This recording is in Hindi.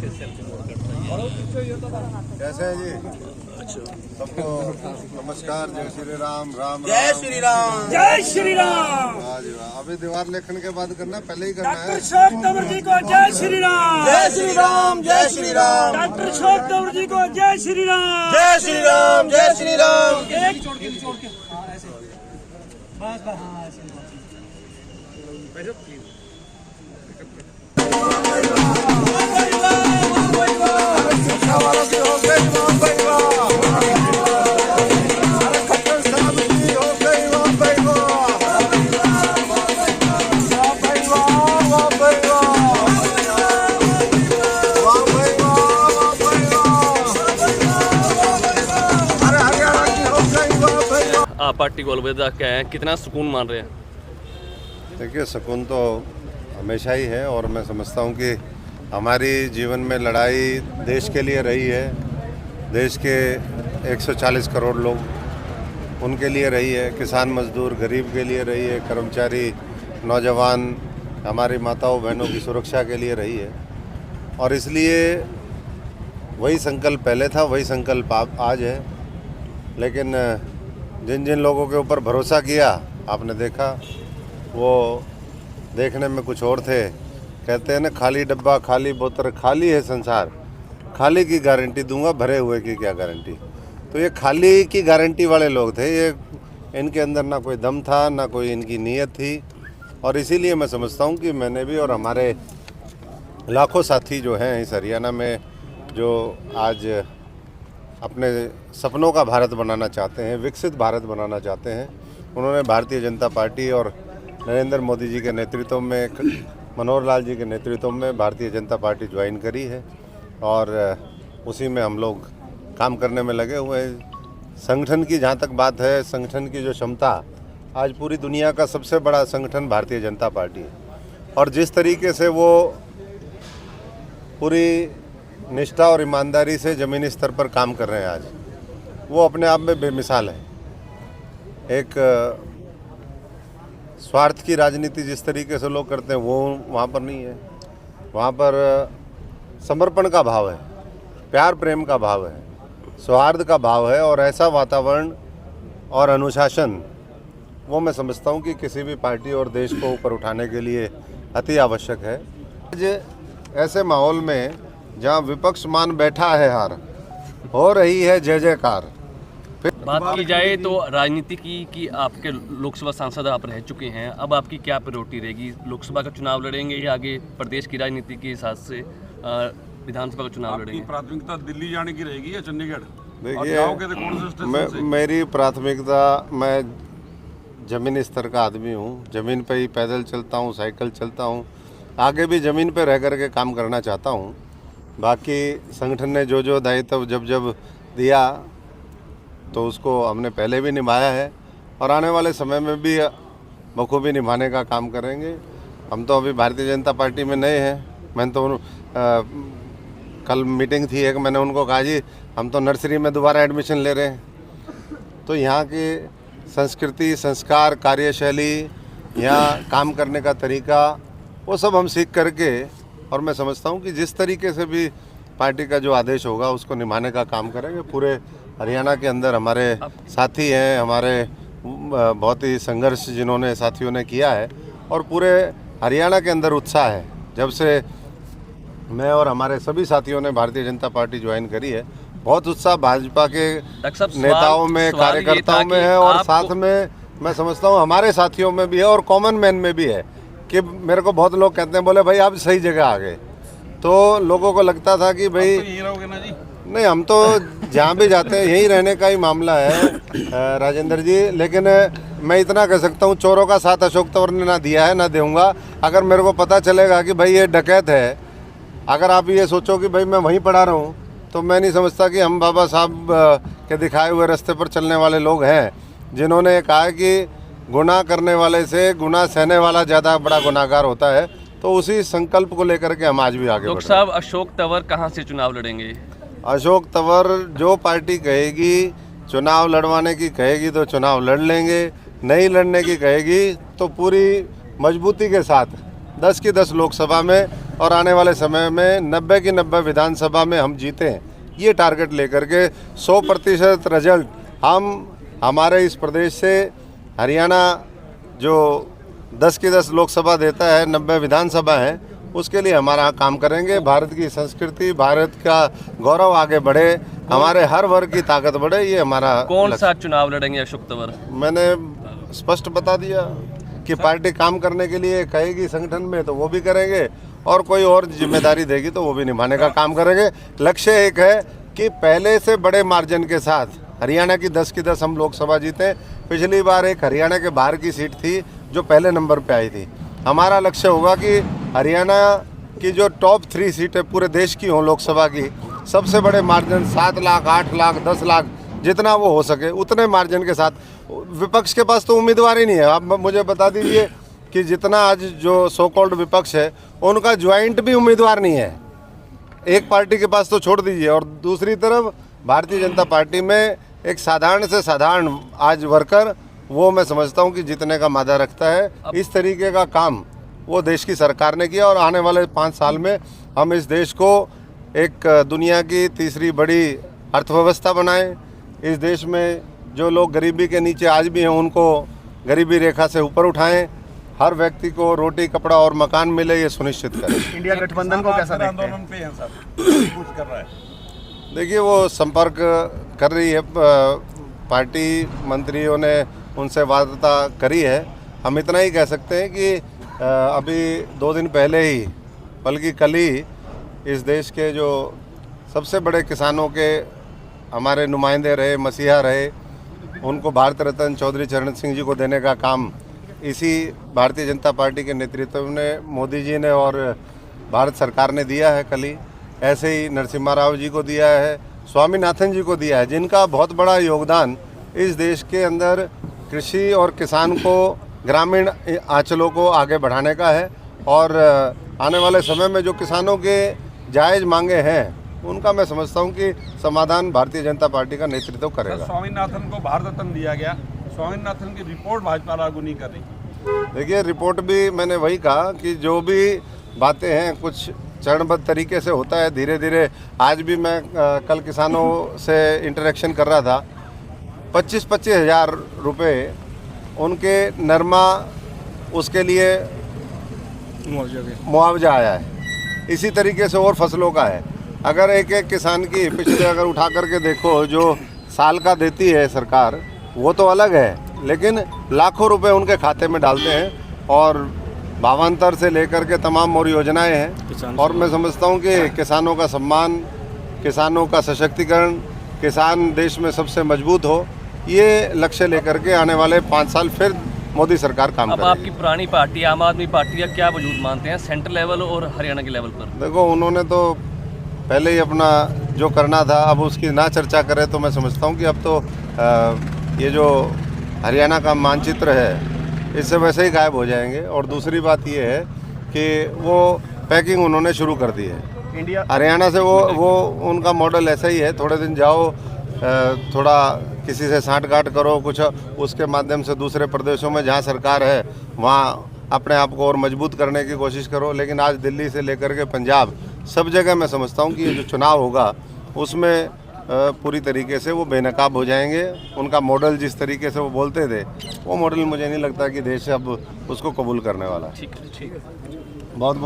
कैसे हैं जी? सबको नमस्कार। जय श्री राम। राम जय श्री राम। जय श्री राम। वाह जी वाह। अभी दीवार लेखन के बाद करना, पहले ही करना है। डॉक्टर अशोक तंवर जी को जय श्री राम। जय श्री राम। जय श्री राम। डॉक्टर अशोक तंवर जी को जय श्री राम। जय श्री राम। जय श्री राम। एक छोड़ के हाँ ऐसे बस हाँ ऐसे आप पार्टी को अलविदा क्या है, कितना सुकून मान रहे हैं? देखिए, सुकून तो हमेशा ही है और मैं समझता हूँ कि हमारी जीवन में लड़ाई देश के लिए रही है। देश के 140 करोड़ लोग, उनके लिए रही है। किसान मजदूर गरीब के लिए रही है। कर्मचारी, नौजवान, हमारी माताओं बहनों की सुरक्षा के लिए रही है। और इसलिए वही संकल्प पहले था, वही संकल्प आज है। लेकिन जिन जिन लोगों के ऊपर भरोसा किया, आपने देखा, वो देखने में कुछ और थे। कहते हैं ना, खाली डब्बा खाली बोतल, खाली है संसार, खाली की गारंटी दूंगा, भरे हुए की क्या गारंटी। तो ये खाली की गारंटी वाले लोग थे। ये इनके अंदर ना कोई दम था, ना कोई इनकी नीयत थी। और इसीलिए मैं समझता हूँ कि मैंने भी और हमारे लाखों साथी जो हैं इस हरियाणा में, जो आज अपने सपनों का भारत बनाना चाहते हैं, विकसित भारत बनाना चाहते हैं, उन्होंने भारतीय जनता पार्टी और नरेंद्र मोदी जी के नेतृत्व में, मनोहर लाल जी के नेतृत्व में भारतीय जनता पार्टी ज्वाइन करी है। और उसी में हम लोग काम करने में लगे हुए हैं। संगठन की जहाँ तक बात है, संगठन की जो क्षमता, आज पूरी दुनिया का सबसे बड़ा संगठन भारतीय जनता पार्टी है। और जिस तरीके से वो पूरी निष्ठा और ईमानदारी से ज़मीनी स्तर पर काम कर रहे हैं आज, वो अपने आप में बेमिसाल है। एक स्वार्थ की राजनीति जिस तरीके से लोग करते हैं, वो वहाँ पर नहीं है। वहाँ पर समर्पण का भाव है, प्यार प्रेम का भाव है, सौहार्द का भाव है। और ऐसा वातावरण और अनुशासन, वो मैं समझता हूँ कि किसी भी पार्टी और देश को ऊपर उठाने के लिए अति आवश्यक है। आज ऐसे माहौल में जहाँ विपक्ष मान बैठा है हार, हो रही है जय जयकार। बात की जाए तो राजनीति की कि आपके लोकसभा सांसद आप रह चुके हैं, अब आपकी क्या प्रायोरिटी रहेगी? लोकसभा का चुनाव लड़ेंगे या आगे प्रदेश की राजनीति के हिसाब से विधानसभा का चुनाव लड़ेंगे? प्राथमिकता दिल्ली जाने की रहेगी या चंडीगढ़? देखिए, मेरी प्राथमिकता, मैं ज़मीनी स्तर का आदमी हूँ। ज़मीन पे ही पैदल चलता हूँ, साइकिल चलता हूँ, आगे भी ज़मीन पे रह कर के काम करना चाहता हूँ। बाकी संगठन ने जो जो दायित्व जब जब दिया, तो उसको हमने पहले भी निभाया है और आने वाले समय में भी बखूबी निभाने का काम करेंगे। हम तो अभी भारतीय जनता पार्टी में नए हैं। मैंने तो कल मीटिंग थी एक, मैंने उनको कहा जी, हम तो नर्सरी में दोबारा एडमिशन ले रहे हैं। तो यहाँ की संस्कृति, संस्कार, कार्यशैली, यहाँ काम करने का तरीका, वो सब हम सीख करके, और मैं समझता हूँ कि जिस तरीके से भी पार्टी का जो आदेश होगा उसको निभाने का काम करेंगे। पूरे हरियाणा के अंदर हमारे साथी हैं, हमारे बहुत ही संघर्ष जिन्होंने साथियों ने किया है, और पूरे हरियाणा के अंदर उत्साह है। जब से मैं और हमारे सभी साथियों ने भारतीय जनता पार्टी ज्वाइन करी है, बहुत उत्साह भाजपा के नेताओं में, कार्यकर्ताओं में है। और साथ में मैं समझता हूँ हमारे साथियों में भी है और कॉमन मैन में भी है। कि मेरे को बहुत लोग कहते हैं, बोले भाई आप सही जगह आ गए। तो लोगों को लगता था कि भाई यही रहोगे ना जी? नहीं, हम तो जहाँ भी जाते हैं यहीं रहने का ही मामला है राजेंद्र जी। लेकिन मैं इतना कह सकता हूँ, चोरों का साथ अशोक तंवर ने ना दिया है, ना दूंगा। अगर मेरे को पता चलेगा कि भाई ये डकैत है, अगर आप ये सोचो कि भाई मैं वहीं पड़ा रहा हूँ, तो मैं नहीं समझता कि हम बाबा साहब के दिखाए हुए रास्ते पर चलने वाले लोग हैं, जिन्होंने कहा कि गुनाह करने वाले से गुनाह सहने वाला ज़्यादा बड़ा गुनाहगार होता है। तो उसी संकल्प को लेकर के हम आज भी आगे बढ़ रहे हैं। साहब, अशोक तंवर कहाँ से चुनाव लड़ेंगे? अशोक तंवर जो पार्टी कहेगी, चुनाव लड़वाने की कहेगी तो चुनाव लड़ लेंगे, नहीं लड़ने की कहेगी तो पूरी मजबूती के साथ 10 की 10 लोकसभा में और आने वाले समय में 90 की 90 विधानसभा में हम जीतें, ये टारगेट लेकर के 100% रिजल्ट हम हमारे इस प्रदेश से हरियाणा जो 10 की 10 लोकसभा देता है, 90 विधानसभा है, उसके लिए हमारा काम करेंगे। भारत की संस्कृति, भारत का गौरव आगे बढ़े, हमारे हर वर्ग की ताकत बढ़े, ये हमारा कौन सा चुनाव लड़ेंगे अशोक तंवर? मैंने स्पष्ट बता दिया कि पार्टी काम करने के लिए कहेगी संगठन में तो वो भी करेंगे, और कोई और जिम्मेदारी देगी तो वो भी निभाने का काम करेंगे। लक्ष्य एक है कि पहले से बड़े मार्जिन के साथ हरियाणा की 10 की 10 हम लोकसभा जीते। पिछली बार एक हरियाणा के बाहर की सीट थी जो पहले नंबर पे आई थी। हमारा लक्ष्य होगा कि हरियाणा की जो टॉप 3 सीटें पूरे देश की हों लोकसभा की, सबसे बड़े मार्जिन 7 लाख, 8 लाख, 10 लाख, जितना वो हो सके उतने मार्जिन के साथ। विपक्ष के पास तो उम्मीदवार ही नहीं है। आप मुझे बता दीजिए कि जितना आज जो सो कॉल्ड विपक्ष है, उनका ज्वाइंट भी उम्मीदवार नहीं है। एक पार्टी के पास तो छोड़ दीजिए, और दूसरी तरफ भारतीय जनता पार्टी में एक साधारण से साधारण आज वर्कर, वो मैं समझता हूँ कि जीतने का मादा रखता है। इस तरीके का काम वो देश की सरकार ने किया, और आने वाले 5 साल में हम इस देश को एक दुनिया की तीसरी बड़ी अर्थव्यवस्था बनाएं। इस देश में जो लोग गरीबी के नीचे आज भी हैं, उनको गरीबी रेखा से ऊपर उठाएं। हर व्यक्ति को रोटी, कपड़ा और मकान मिले, ये सुनिश्चित करें। इंडिया गठबंधन को कैसा देखते हैं? आंदोलन पे हैं सर, कुछ कर रहा है। देखिए, वो संपर्क कर रही है, पार्टी मंत्रियों ने उनसे वार्ता करी है। हम इतना ही कह सकते हैं कि अभी 2 दिन पहले ही, बल्कि कल ही, इस देश के जो सबसे बड़े किसानों के हमारे नुमाइंदे रहे, मसीहा रहे, उनको भारत रत्न चौधरी चरण सिंह जी को देने का काम इसी भारतीय जनता पार्टी के नेतृत्व में मोदी जी ने और भारत सरकार ने दिया है। कल ही ऐसे ही नरसिम्हा राव जी को दिया है, स्वामीनाथन जी को दिया है, जिनका बहुत बड़ा योगदान इस देश के अंदर कृषि और किसान को, ग्रामीण आंचलों को आगे बढ़ाने का है। और आने वाले समय में जो किसानों के जायज़ मांगे हैं, उनका मैं समझता हूं कि समाधान भारतीय जनता पार्टी का नेतृत्व करेगा। स्वामीनाथन को भारत रत्न दिया गया, स्वामीनाथन की रिपोर्ट भाजपा लागू नहीं कर रही। देखिए, रिपोर्ट भी मैंने वही कहा कि जो भी बातें हैं कुछ चरणबद्ध तरीके से होता है, धीरे धीरे। आज भी मैं कल किसानों से इंटरेक्शन कर रहा था, 25-25 हज़ार रुपये उनके नरमा, उसके लिए मुआवजा आया है। इसी तरीके से और फसलों का है। अगर एक एक किसान की पिछले अगर उठा करके देखो, जो साल का देती है सरकार, वो तो अलग है, लेकिन लाखों रुपए उनके खाते में डालते हैं। और भावांतर से लेकर के तमाम और योजनाएं हैं। और मैं समझता हूं कि किसानों का सम्मान, किसानों का सशक्तिकरण, किसान देश में सबसे मजबूत हो, ये लक्ष्य लेकर के आने वाले 5 साल फिर मोदी सरकार काम करेगी। अब आपकी पुरानी पार्टी आम आदमी पार्टी का क्या वजूद मानते हैं सेंट्रल लेवल और हरियाणा के लेवल पर? देखो, उन्होंने तो पहले ही अपना जो करना था, अब उसकी ना चर्चा करें तो मैं समझता हूँ कि अब तो ये जो हरियाणा का मानचित्र है, इससे वैसे ही गायब हो जाएंगे। और दूसरी बात ये है कि वो पैकिंग उन्होंने शुरू कर दी है इंडिया हरियाणा से। वो उनका मॉडल ऐसा ही है, थोड़े दिन जाओ, थोड़ा किसी से साँठ-गाँठ करो, कुछ उसके माध्यम से दूसरे प्रदेशों में जहाँ सरकार है वहाँ अपने आप को और मजबूत करने की कोशिश करो। लेकिन आज दिल्ली से लेकर के पंजाब, सब जगह मैं समझता हूँ कि ये जो चुनाव होगा उसमें पूरी तरीके से वो बेनकाब हो जाएंगे। उनका मॉडल जिस तरीके से वो बोलते थे, वो मॉडल मुझे नहीं लगता कि देश अब उसको कबूल करने वाला है। ठीक है। बहुत